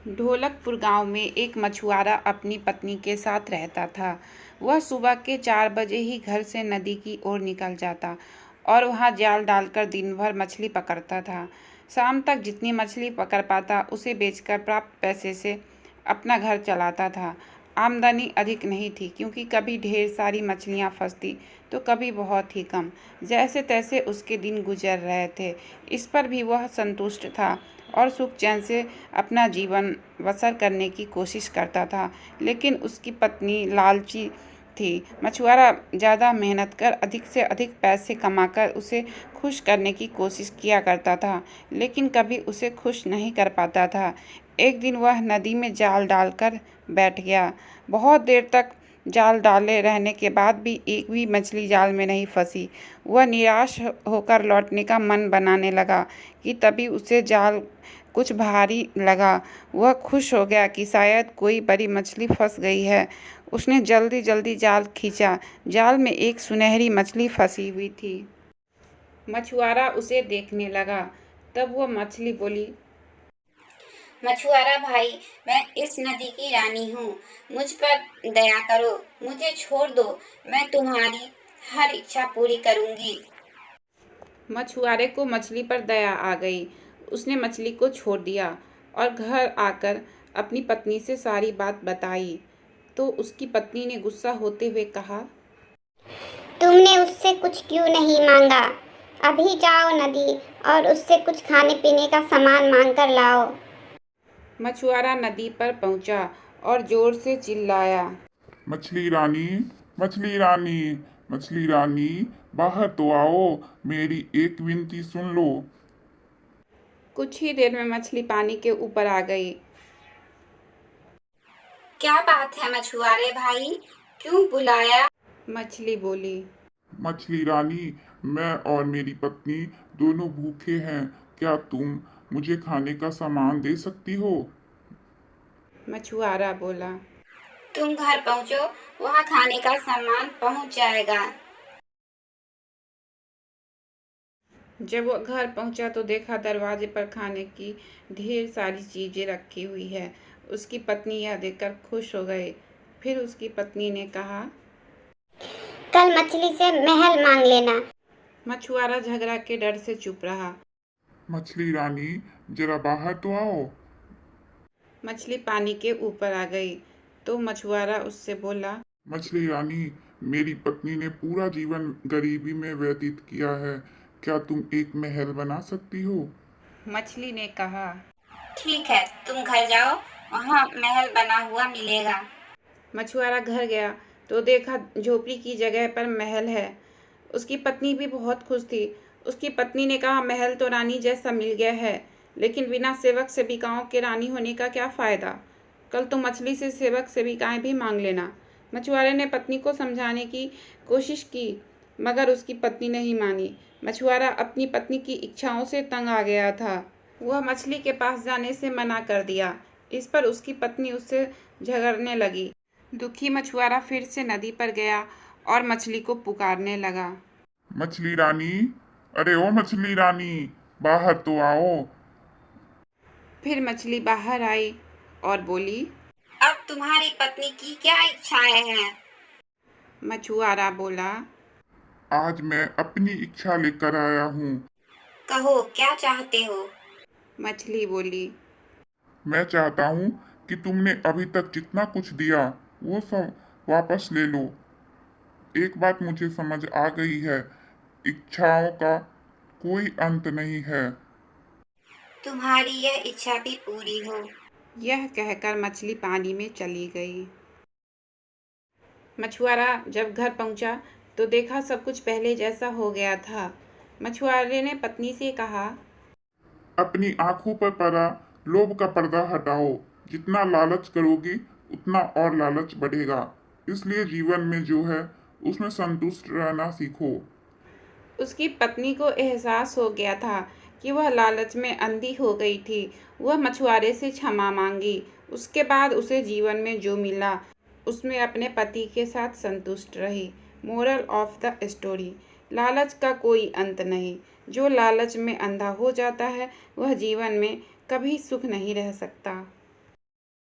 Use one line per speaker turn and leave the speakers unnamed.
ढोलकपुर गांव में एक मछुआरा अपनी पत्नी के साथ रहता था। वह सुबह के 4 बजे ही घर से नदी की ओर निकल जाता और वहां जाल डालकर दिन भर मछली पकड़ता था। शाम तक जितनी मछली पकड़ पाता उसे बेचकर प्राप्त पैसे से अपना घर चलाता था। आमदनी अधिक नहीं थी क्योंकि कभी ढेर सारी मछलियां फंसती तो कभी बहुत ही कम। जैसे तैसे उसके दिन गुजर रहे थे। इस पर भी वह संतुष्ट था और सुख चैन से अपना जीवन बसर करने की कोशिश करता था। लेकिन उसकी पत्नी लालची थी। मछुआरा ज़्यादा मेहनत कर अधिक से अधिक पैसे कमाकर उसे खुश करने की कोशिश किया करता था, लेकिन कभी उसे खुश नहीं कर पाता था। एक दिन वह नदी में जाल डालकर बैठ गया। बहुत देर तक जाल डाले रहने के बाद भी एक भी मछली जाल में नहीं फंसी। वह निराश होकर लौटने का मन बनाने लगा कि तभी उसे जाल कुछ भारी लगा। वह खुश हो गया कि शायद कोई बड़ी मछली फंस गई है। उसने जल्दी जल्दी जाल खींचा। जाल में एक सुनहरी मछली फंसी हुई थी। मछुआरा उसे देखने लगा। तब वह मछली बोली,
मछुआरा भाई, मैं इस नदी की रानी हूँ। मुझ पर दया करो, मुझे छोड़ दो। मैं तुम्हारी हर इच्छा पूरी करूँगी।
मछुआरे को मछली पर दया आ गई। उसने मछली को छोड़ दिया और घर आकर अपनी पत्नी से सारी बात बताई। तो उसकी पत्नी ने गुस्सा होते हुए कहा,
तुमने उससे कुछ क्यों नहीं मांगा? अभी जाओ नदी और उससे कुछ खाने पीने का सामान मांग कर लाओ।
मछुआरा नदी पर पहुंचा और जोर से चिल्लाया,
मछली रानी, मछली रानी, मछली रानी, बाहर तो आओ, मेरी एक विनती सुन लो।
कुछ ही देर में मछली पानी के ऊपर आ गई।
क्या बात है मछुआरे भाई, क्यों बुलाया?
मछली बोली,
मछली रानी, मैं और मेरी पत्नी दोनों भूखे हैं। क्या तुम मुझे खाने का सामान दे सकती हो?
मछुआरा बोला,
तुम घर पहुँचो, वहाँ खाने का सामान पहुँच जाएगा।
जब वह घर पहुंचा तो देखा दरवाजे पर खाने की ढेर सारी चीजें रखी हुई है। उसकी पत्नी यह देखकर खुश हो गई। फिर उसकी पत्नी ने कहा,
कल मछली से महल मांग लेना।
मछुआरा झगड़ा के डर से चुप रहा।
मछली रानी, जरा बाहर तो आओ।
मछली पानी के ऊपर आ गई तो मछुआरा उससे बोला,
मछली रानी, मेरी पत्नी ने पूरा जीवन गरीबी में व्यतीत किया है। क्या तुम एक महल बना सकती हो?
मछली ने कहा।
ठीक है, तुम घर जाओ, वहाँ महल बना हुआ मिलेगा।
मछुआरा घर गया तो देखा झोपड़ी की जगह पर महल है। उसकी पत्नी भी बहुत खुश थी। उसकी पत्नी ने कहा, महल तो रानी जैसा मिल गया है, लेकिन बिना सेवक सेविकाओं के रानी होने का क्या फ़ायदा। कल तो मछली से सेवक सेविकाएं भी मांग लेना। मछुआरे ने पत्नी को समझाने की कोशिश की, मगर उसकी पत्नी नहीं मानी। मछुआरा अपनी पत्नी की इच्छाओं से तंग आ गया था। वह मछली के पास जाने से मना कर दिया। इस पर उसकी पत्नी उससे झगड़ने लगी। दुखी मछुआरा फिर से नदी पर गया और मछली को पुकारने लगा।
मछली रानी, अरे ओ मछली रानी, बाहर तो आओ।
फिर मछली बाहर आई और बोली,
अब तुम्हारी पत्नी की क्या इच्छाएं हैं?
मछुआरा बोला,
आज मैं अपनी इच्छा लेकर आया हूँ।
कहो, क्या चाहते हो?
मछली बोली,
मैं चाहता हूँ कि तुमने अभी तक जितना कुछ दिया वो सब वापस ले लो। एक बात मुझे समझ आ गई है, इच्छाओं का कोई अंत नहीं है।
तुम्हारी यह इच्छा भी पूरी हो।
यह कहकर मछली पानी में चली गई। मछुआरा जब घर पहुंचा तो देखा सब कुछ पहले जैसा हो गया था। मछुआरे ने पत्नी से कहा,
अपनी आंखों पर पड़ा लोभ का पर्दा हटाओ। जितना लालच करोगी उतना और लालच बढ़ेगा। इसलिए जीवन में जो है उसमें संतुष्ट रहना सीखो।
उसकी पत्नी को एहसास हो गया था कि वह लालच में अंधी हो गई थी। वह मछुआरे से क्षमा मांगी। उसके बाद उसे जीवन में जो मिला उसमें अपने पति के साथ संतुष्ट रही। मोरल ऑफ द स्टोरी, लालच का कोई अंत नहीं। जो लालच में अंधा हो जाता है वह जीवन में कभी सुख नहीं रह सकता।